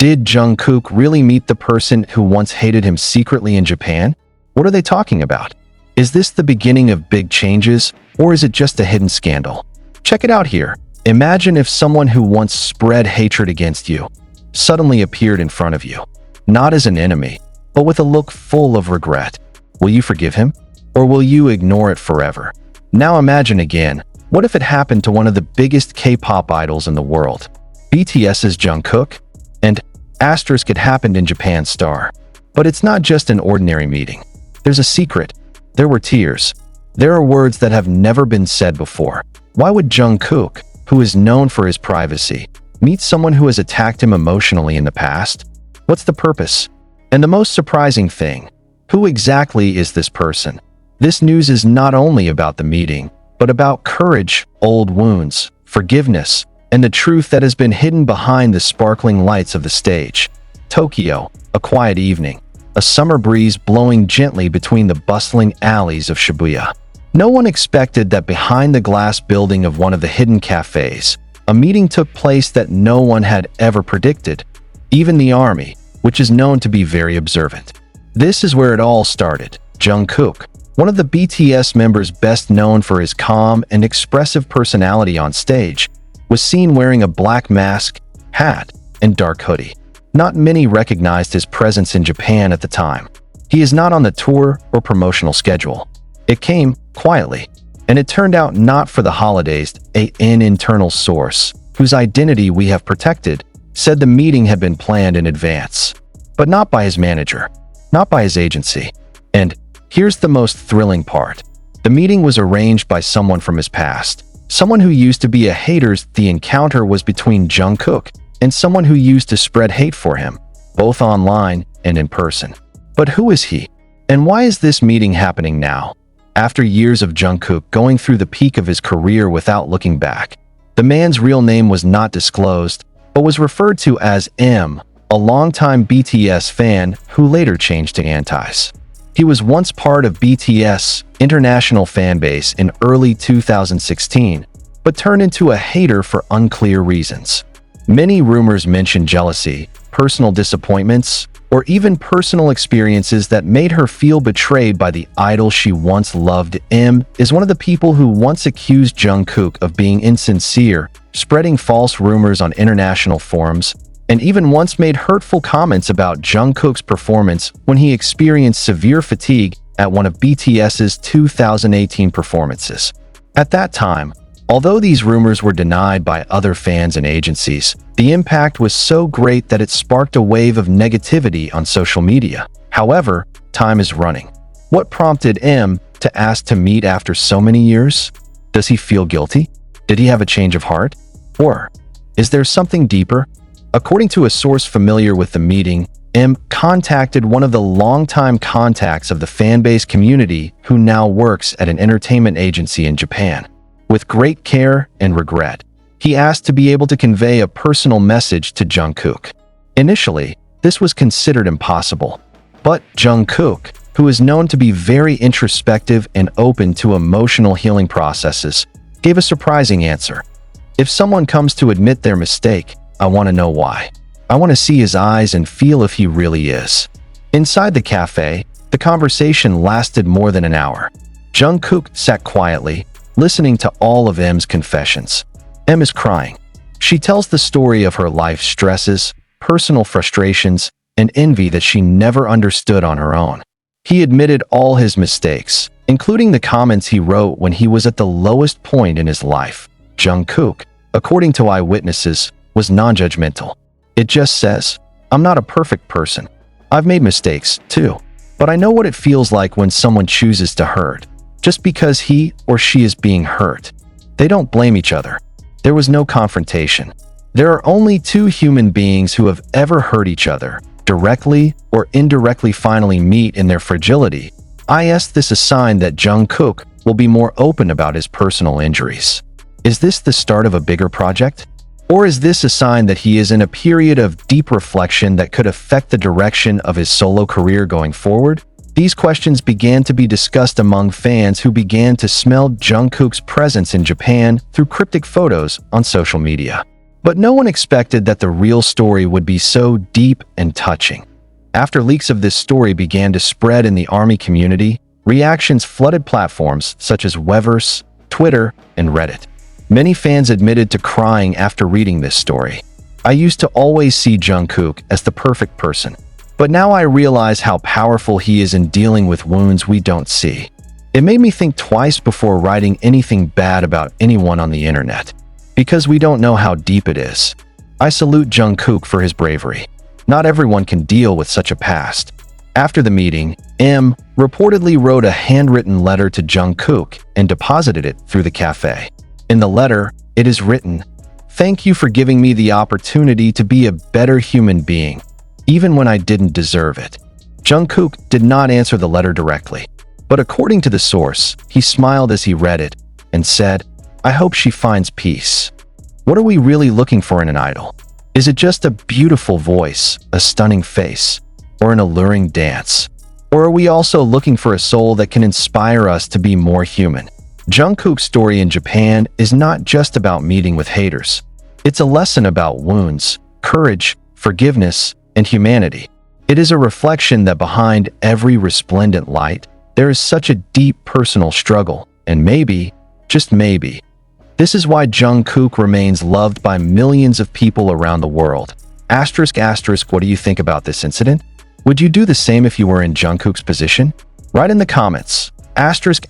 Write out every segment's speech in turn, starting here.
Did Jungkook really meet the person who once hated him secretly in Japan? What are they talking about? Is this the beginning of big changes, or is it just a hidden scandal? Check it out here. Imagine if someone who once spread hatred against you suddenly appeared in front of you, not as an enemy, but with a look full of regret. Will you forgive him, or will you ignore it forever? Now imagine again, what if it happened to one of the biggest K-pop idols in the world? BTS's Jungkook? And asterisk, it happened in Japan's star. But it's not just an ordinary meeting. There's a secret. There were tears. There are words that have never been said before. Why would Jungkook, who is known for his privacy, meet someone who has attacked him emotionally in the past? What's the purpose? And the most surprising thing, who exactly is this person? This news is not only about the meeting, but about courage, old wounds, forgiveness, and the truth that has been hidden behind the sparkling lights of the stage. Tokyo, a quiet evening, a summer breeze blowing gently between the bustling alleys of Shibuya. No one expected that behind the glass building of one of the hidden cafes, a meeting took place that no one had ever predicted, even the army, which is known to be very observant. This is where it all started. Jungkook, one of the BTS members best known for his calm and expressive personality on stage, was seen wearing a black mask, hat, and dark hoodie. Not many recognized his presence in Japan at the time. He is not on the tour or promotional schedule. It came quietly, and it turned out not for the holidays. An internal source, whose identity we have protected, said the meeting had been planned in advance, but not by his manager, not by his agency. And here's the most thrilling part. The meeting was arranged by someone from his past, someone who used to be a hater. The encounter was between Jungkook and someone who used to spread hate for him, both online and in person. But who is he? And why is this meeting happening now? After years of Jungkook going through the peak of his career without looking back, the man's real name was not disclosed, but was referred to as M, a longtime BTS fan who later changed to Antis. He was once part of BTS' international fanbase in early 2016, but turned into a hater for unclear reasons. Many rumors mention jealousy, personal disappointments, or even personal experiences that made her feel betrayed by the idol she once loved. M is one of the people who once accused Jungkook of being insincere, spreading false rumors on international forums, and even once made hurtful comments about Jungkook's performance when he experienced severe fatigue at one of BTS's 2018 performances. At that time, although these rumors were denied by other fans and agencies, the impact was so great that it sparked a wave of negativity on social media. However, time is running. What prompted M to ask to meet after so many years? Does he feel guilty? Did he have a change of heart? Or is there something deeper? According to a source familiar with the meeting, M contacted one of the longtime contacts of the fanbase community who now works at an entertainment agency in Japan. With great care and regret, he asked to be able to convey a personal message to Jungkook. Initially, this was considered impossible, but Jungkook, who is known to be very introspective and open to emotional healing processes, gave a surprising answer. If someone comes to admit their mistake, I want to know why. I want to see his eyes and feel if he really is. Inside the cafe, the conversation lasted more than an hour. Jungkook sat quietly, listening to all of M's confessions. M is crying. She tells the story of her life stresses, personal frustrations, and envy that she never understood on her own. He admitted all his mistakes, including the comments he wrote when he was at the lowest point in his life. Jungkook, according to eyewitnesses, was non-judgmental. It just says, "I'm not a perfect person. I've made mistakes, too. But I know what it feels like when someone chooses to hurt, just because he or she is being hurt. They don't blame each other. There was no confrontation. There are only two human beings who have ever hurt each other, directly or indirectly finally meet in their fragility. Is this a sign that Jungkook will be more open about his personal injuries? Is this the start of a bigger project? Or is this a sign that he is in a period of deep reflection that could affect the direction of his solo career going forward? These questions began to be discussed among fans who began to smell Jungkook's presence in Japan through cryptic photos on social media. But no one expected that the real story would be so deep and touching. After leaks of this story began to spread in the ARMY community, reactions flooded platforms such as Weverse, Twitter, and Reddit. Many fans admitted to crying after reading this story. I used to always see Jungkook as the perfect person, but now I realize how powerful he is in dealing with wounds we don't see. It made me think twice before writing anything bad about anyone on the internet, because we don't know how deep it is. I salute Jungkook for his bravery. Not everyone can deal with such a past. After the meeting, M reportedly wrote a handwritten letter to Jungkook and deposited it through the cafe. In the letter, it is written, "Thank you for giving me the opportunity to be a better human being, even when I didn't deserve it." Jungkook did not answer the letter directly, but according to the source, he smiled as he read it and said, "I hope she finds peace." What are we really looking for in an idol? Is it just a beautiful voice, a stunning face, or an alluring dance? Or are we also looking for a soul that can inspire us to be more human? Jungkook's story in Japan is not just about meeting with haters. It's a lesson about wounds, courage, forgiveness, and humanity. It is a reflection that behind every resplendent light, there is such a deep personal struggle, and maybe, just maybe, this is why Jungkook remains loved by millions of people around the world. Asterisk, what do you think about this incident? Would you do the same if you were in Jungkook's position? Write in the comments. Asterisk,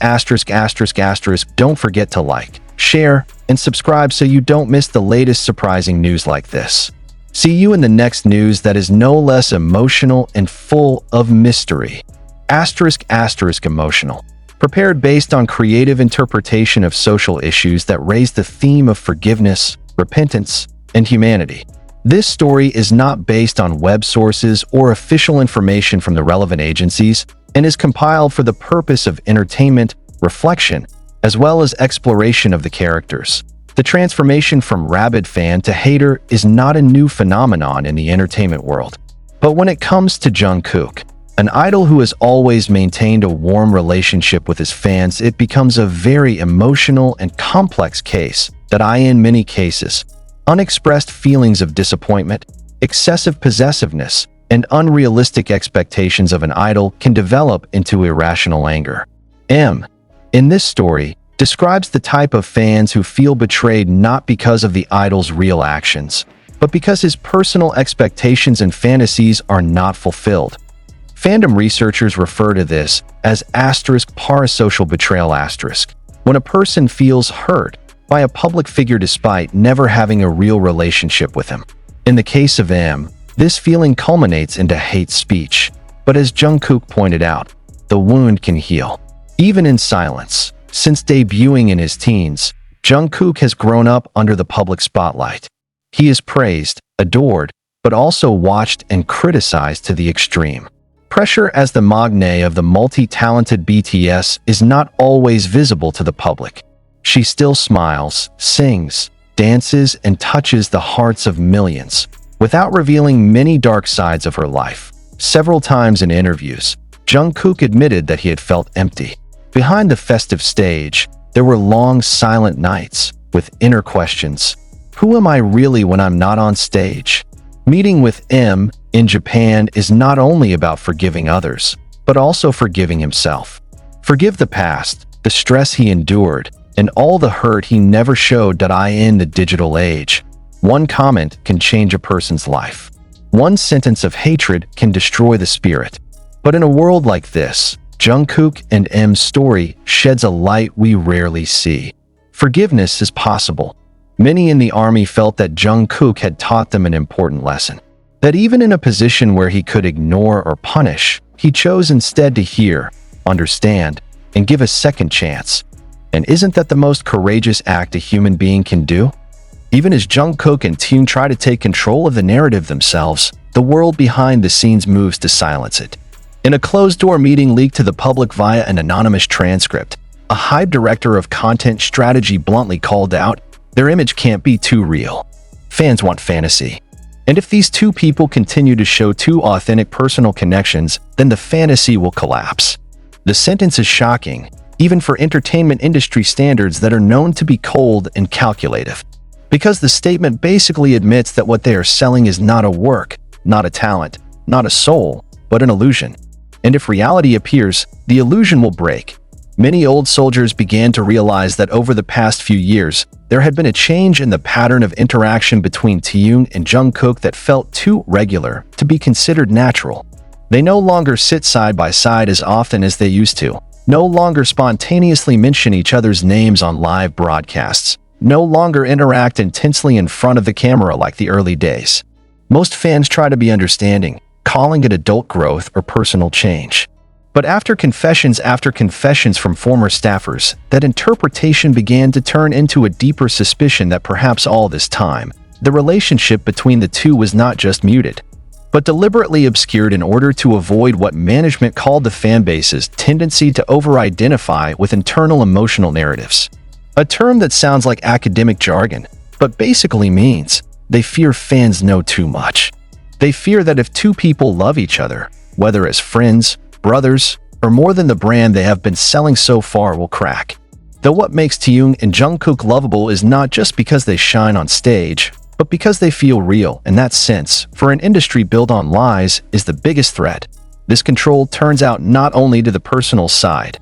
don't forget to like, share, and subscribe so you don't miss the latest surprising news like this. See you in the next news that is no less emotional and full of mystery. Asterisk, emotional. Prepared based on creative interpretation of social issues that raise the theme of forgiveness, repentance, and humanity. This story is not based on web sources or official information from the relevant agencies and is compiled for the purpose of entertainment, reflection, as well as exploration of the characters. The transformation from rabid fan to hater is not a new phenomenon in the entertainment world. But when it comes to Jungkook, an idol who has always maintained a warm relationship with his fans, it becomes a very emotional and complex case that in many cases, unexpressed feelings of disappointment, excessive possessiveness, and unrealistic expectations of an idol can develop into irrational anger. M, in this story, describes the type of fans who feel betrayed not because of the idol's real actions, but because his personal expectations and fantasies are not fulfilled. Fandom researchers refer to this as parasocial betrayal when a person feels hurt by a public figure despite never having a real relationship with him. In the case of M, this feeling culminates into hate speech, but as Jungkook pointed out, the wound can heal, even in silence. Since debuting in his teens, Jungkook has grown up under the public spotlight. He is praised, adored, but also watched and criticized to the extreme. Pressure as the magne of the multi-talented BTS is not always visible to the public. She still smiles, sings, dances, and touches the hearts of millions, without revealing many dark sides of her life. Several times in interviews, Jungkook admitted that he had felt empty. Behind the festive stage, there were long, silent nights, with inner questions. Who am I really when I'm not on stage? Meeting with M in Japan is not only about forgiving others, but also forgiving himself. Forgive the past, the stress he endured, and all the hurt he never showed in the digital age. One comment can change a person's life. One sentence of hatred can destroy the spirit. But in a world like this, Jungkook and M's story sheds a light we rarely see. Forgiveness is possible. Many in the army felt that Jungkook had taught them an important lesson. That even in a position where he could ignore or punish, he chose instead to hear, understand, and give a second chance. And isn't that the most courageous act a human being can do? Even as Jungkook and Taehyung try to take control of the narrative themselves, the world behind the scenes moves to silence it. In a closed-door meeting leaked to the public via an anonymous transcript, a HYBE director of content strategy bluntly called out, "Their image can't be too real. Fans want fantasy. And if these two people continue to show too authentic personal connections, then the fantasy will collapse." The sentence is shocking, even for entertainment industry standards that are known to be cold and calculative. because the statement basically admits that what they are selling is not a work, not a talent, not a soul, but an illusion. And if reality appears, the illusion will break. Many old soldiers began to realize that over the past few years, there had been a change in the pattern of interaction between Taehyung and Jungkook that felt too regular to be considered natural. They no longer sit side by side as often as they used to, no longer spontaneously mention each other's names on live broadcasts, no longer interact intensely in front of the camera like the early days. Most fans try to be understanding, calling it adult growth or personal change. But after confessions from former staffers, that interpretation began to turn into a deeper suspicion that perhaps all this time, the relationship between the two was not just muted, but deliberately obscured in order to avoid what management called the fanbase's tendency to over-identify with internal emotional narratives. A term that sounds like academic jargon, but basically means they fear fans know too much. They fear that if two people love each other, whether as friends, brothers, or more than the brand they have been selling so far will crack. Though what makes Taehyung and Jungkook lovable is not just because they shine on stage, but because they feel real, and that sense, for an industry built on lies, is the biggest threat. This control turns out not only to the personal side,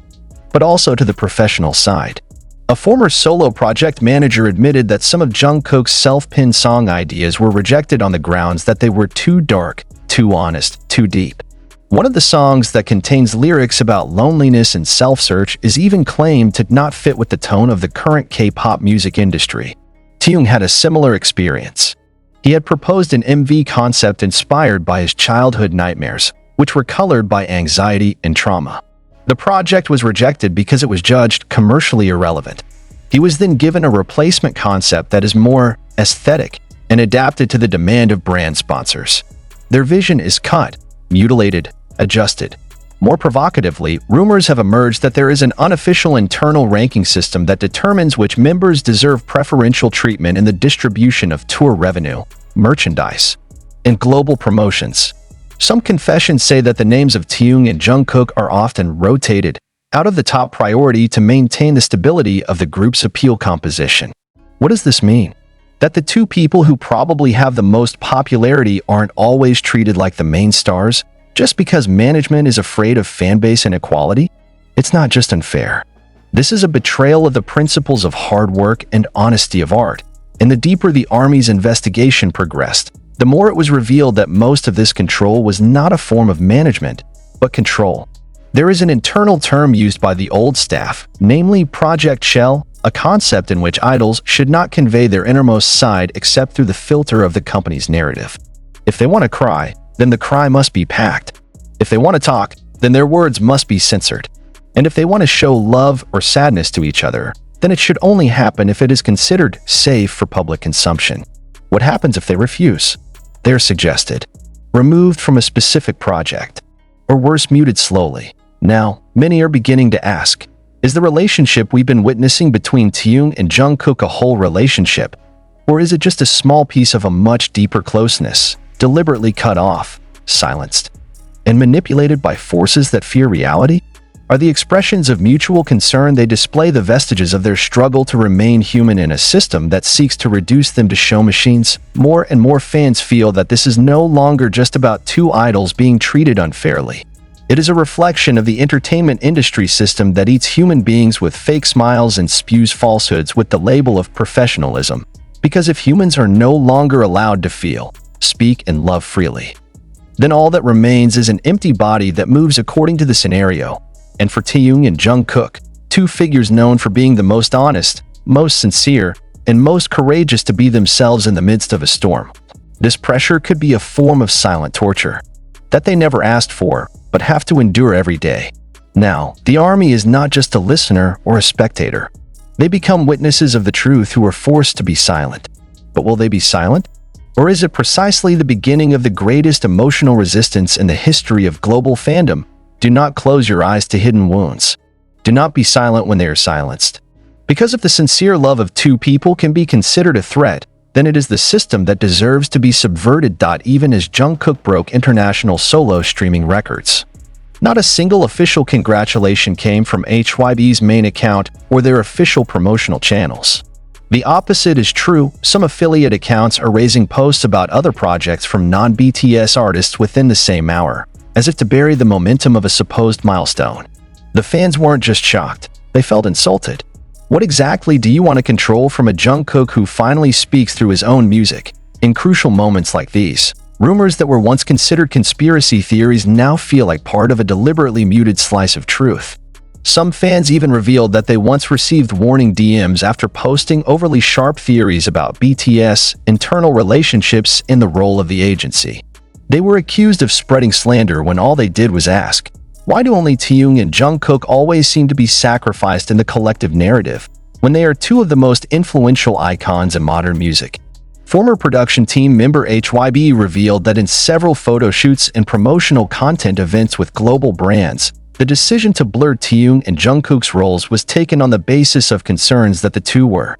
but also to the professional side. A former solo project manager admitted that some of Jungkook's self-penned song ideas were rejected on the grounds that they were too dark, too honest, too deep. One of the songs that contains lyrics about loneliness and self-search is even claimed to not fit with the tone of the current K-pop music industry. Taehyung had a similar experience. He had proposed an MV concept inspired by his childhood nightmares, which were colored by anxiety and trauma. The project was rejected because it was judged commercially irrelevant. He was then given a replacement concept that is more aesthetic and adapted to the demand of brand sponsors. Their vision is cut, mutilated, adjusted. More provocatively, rumors have emerged that there is an unofficial internal ranking system that determines which members deserve preferential treatment in the distribution of tour revenue, merchandise, and global promotions. Some confessions say that the names of Taehyung and Jungkook are often rotated out of the top priority to maintain the stability of the group's appeal composition. What does this mean? That the two people who probably have the most popularity aren't always treated like the main stars just because management is afraid of fanbase inequality? It's not just unfair. This is a betrayal of the principles of hard work and honesty of art. And the deeper the army's investigation progressed, the more it was revealed that most of this control was not a form of management, but control. There is an internal term used by the old staff, namely Project Shell, a concept in which idols should not convey their innermost side except through the filter of the company's narrative. If they want to cry, then the cry must be packed. If they want to talk, then their words must be censored. And if they want to show love or sadness to each other, then it should only happen if it is considered safe for public consumption. What happens if they refuse? They're suggested, removed from a specific project, or worse, muted slowly. Now, many are beginning to ask, is the relationship we've been witnessing between Taehyung and Jungkook a whole relationship? Or is it just a small piece of a much deeper closeness, deliberately cut off, silenced, and manipulated by forces that fear reality? Are the expressions of mutual concern they display the vestiges of their struggle to remain human in a system that seeks to reduce them to show machines? More and more fans feel that this is no longer just about two idols being treated unfairly. It is a reflection of the entertainment industry system that eats human beings with fake smiles and spews falsehoods with the label of professionalism. Because if humans are no longer allowed to feel, speak, and love freely, then all that remains is an empty body that moves according to the scenario. And for Taehyung and Jungkook, two figures known for being the most honest, most sincere, and most courageous to be themselves in the midst of a storm, this pressure could be a form of silent torture that they never asked for, but have to endure every day. Now, the army is not just a listener or a spectator. They become witnesses of the truth who are forced to be silent. But will they be silent? Or is it precisely the beginning of the greatest emotional resistance in the history of global fandom? Do not close your eyes to hidden wounds. Do not be silent when they are silenced. Because if the sincere love of two people can be considered a threat, then it is the system that deserves to be subverted. Even as Jungkook broke international solo streaming records, not a single official congratulation came from HYB's main account or their official promotional channels. The opposite is true. Some affiliate accounts are raising posts about other projects from non-BTS artists within the same hour, as if to bury the momentum of a supposed milestone. The fans weren't just shocked, they felt insulted. What exactly do you want to control from a Jungkook who finally speaks through his own music? In crucial moments like these, rumors that were once considered conspiracy theories now feel like part of a deliberately muted slice of truth. Some fans even revealed that they once received warning DMs after posting overly sharp theories about BTS internal relationships in the role of the agency. They were accused of spreading slander when all they did was ask, why do only Taehyung and Jungkook always seem to be sacrificed in the collective narrative, when they are two of the most influential icons in modern music? Former production team member HYB revealed that in several photo shoots and promotional content events with global brands, the decision to blur Taehyung and Jungkook's roles was taken on the basis of concerns that the two were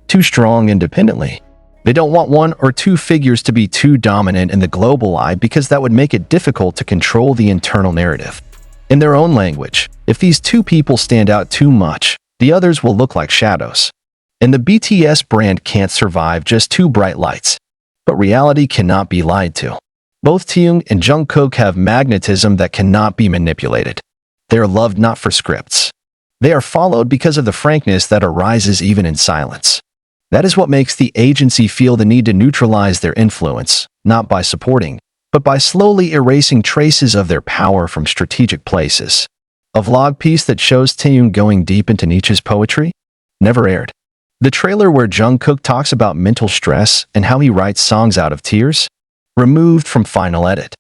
too strong independently. They don't want one or two figures to be too dominant in the global eye because that would make it difficult to control the internal narrative. In their own language, if these two people stand out too much, the others will look like shadows. And the BTS brand can't survive just two bright lights. But reality cannot be lied to. Both Taehyung and Jungkook have magnetism that cannot be manipulated. They are loved not for scripts. They are followed because of the frankness that arises even in silence. That is what makes the agency feel the need to neutralize their influence, not by supporting, but by slowly erasing traces of their power from strategic places. A vlog piece that shows Taehyung going deep into Nietzsche's poetry? Never aired. The trailer where Jungkook talks about mental stress and how he writes songs out of tears? Removed from final edit.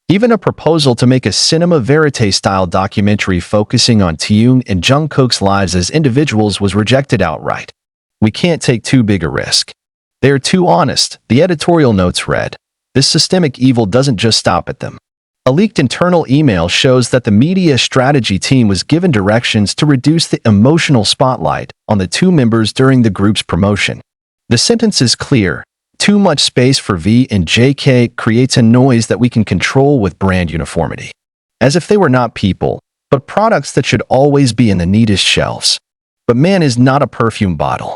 Even a proposal to make a cinema verite-style documentary focusing on Taehyung and Jungkook's lives as individuals was rejected outright. We can't take too big a risk. They are too honest, the editorial notes read. This systemic evil doesn't just stop at them. A leaked internal email shows that the media strategy team was given directions to reduce the emotional spotlight on the two members during the group's promotion. The sentence is clear. Too much space for V and JK creates a noise that we can control with brand uniformity. As if they were not people, but products that should always be in the neatest shelves. But man is not a perfume bottle.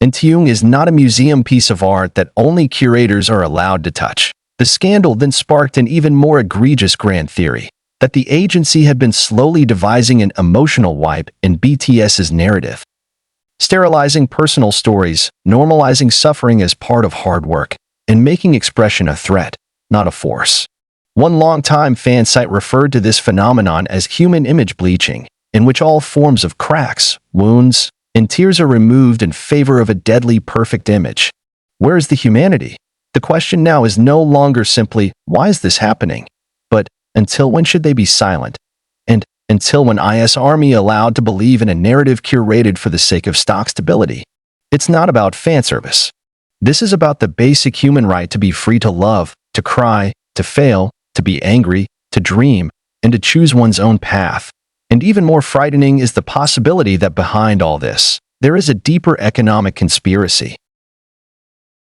And Taehyung is not a museum piece of art that only curators are allowed to touch. The scandal then sparked an even more egregious grand theory, that the agency had been slowly devising an emotional wipe in BTS's narrative. Sterilizing personal stories, normalizing suffering as part of hard work, and making expression a threat, not a force. One longtime fan site referred to this phenomenon as human image bleaching, in which all forms of cracks, wounds, and tears are removed in favor of a deadly perfect image. Where is the humanity? The question now is no longer simply, why is this happening? But, until when should they be silent? And, until when is Army allowed to believe in a narrative curated for the sake of stock stability? It's not about fan service. This is about the basic human right to be free to love, to cry, to fail, to be angry, to dream, and to choose one's own path. And even more frightening is the possibility that behind all this, there is a deeper economic conspiracy.